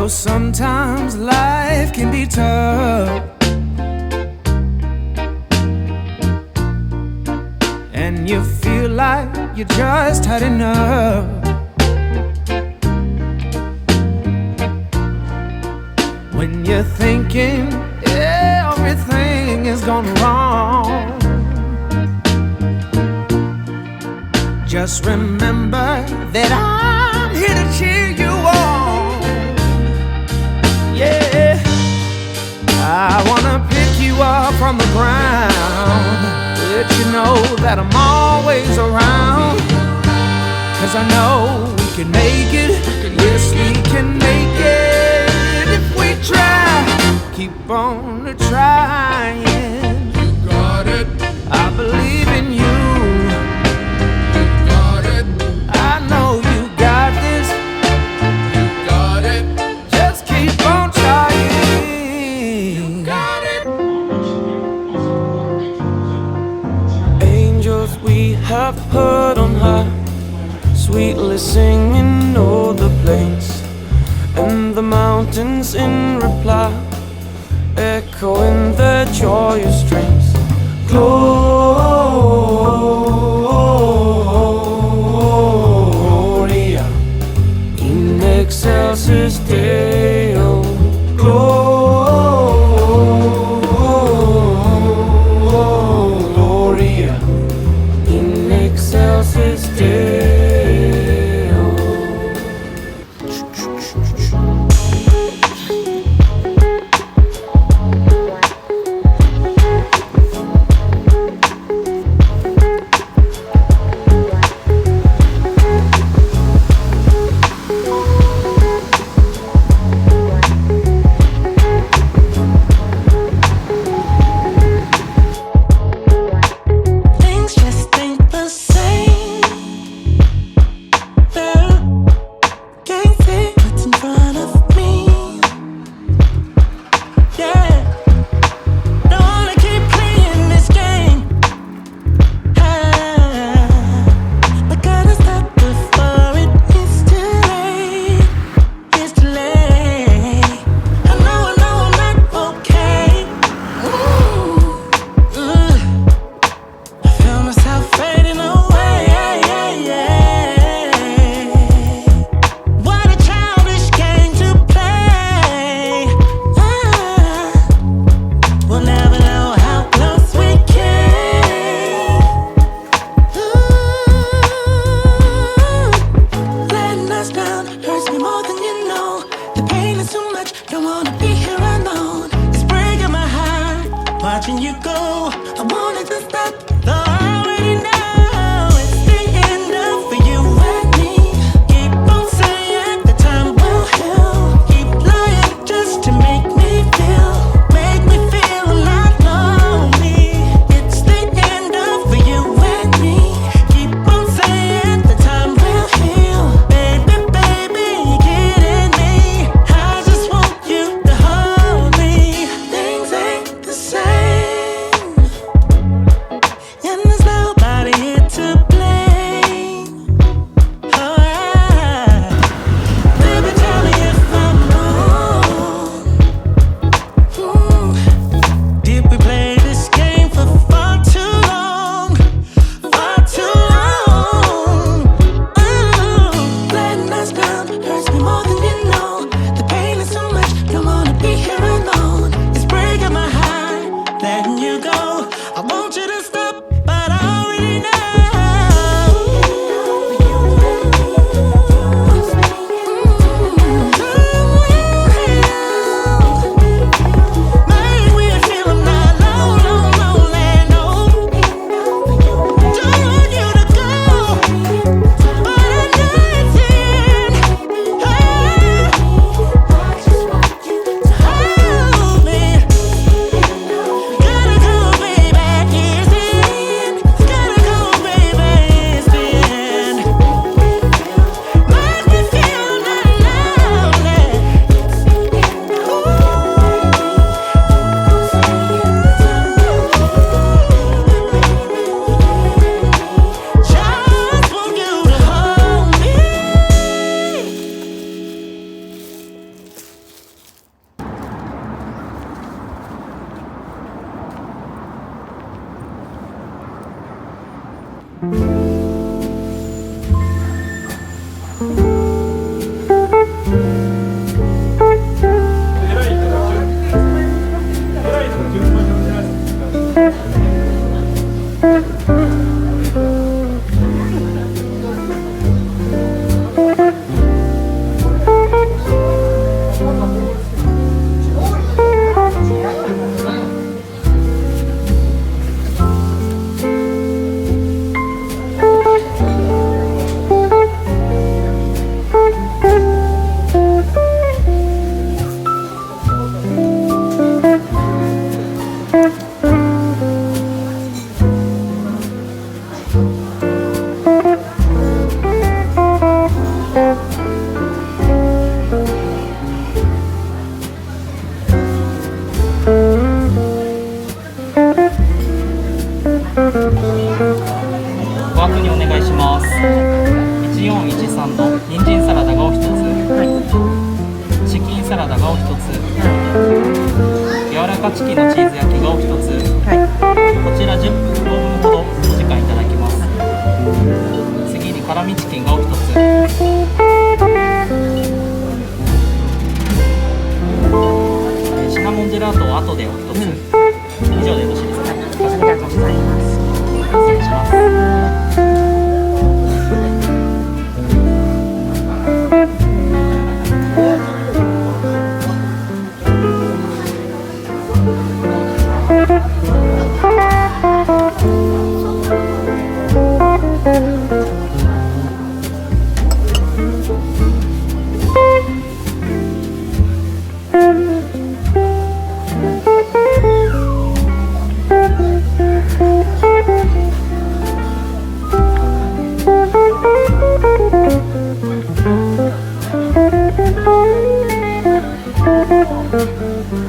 sometimes life can be tough, and you feel like you just had enough. When you're thinking everything is gone wrong, just remember that I'm here to cheer you on. Yeah, I wanna pick you up from the ground, let you know that I'm always around. 'Cause I know we can make it, yes we can make it if we try. Keep on trying. You got it. I believe in you. You got it. I know you got this. You got it. Just keep on trying. You got it. Angels we have heard on high, sweetly singing o'er the plains, and the mountains in reply, echoing their joyous strains. Gloria in excelsis Deo. Gloria in excelsis Deo. 1つ、柔らかチキンのチーズ焼きがお1つ、こちら10分5分ほどお時間いただきます。次に辛味チキンがお1つ、シナモンジェラートを後でお1つ、以上でよろしいですか？ありがとうございます。失礼します。はい。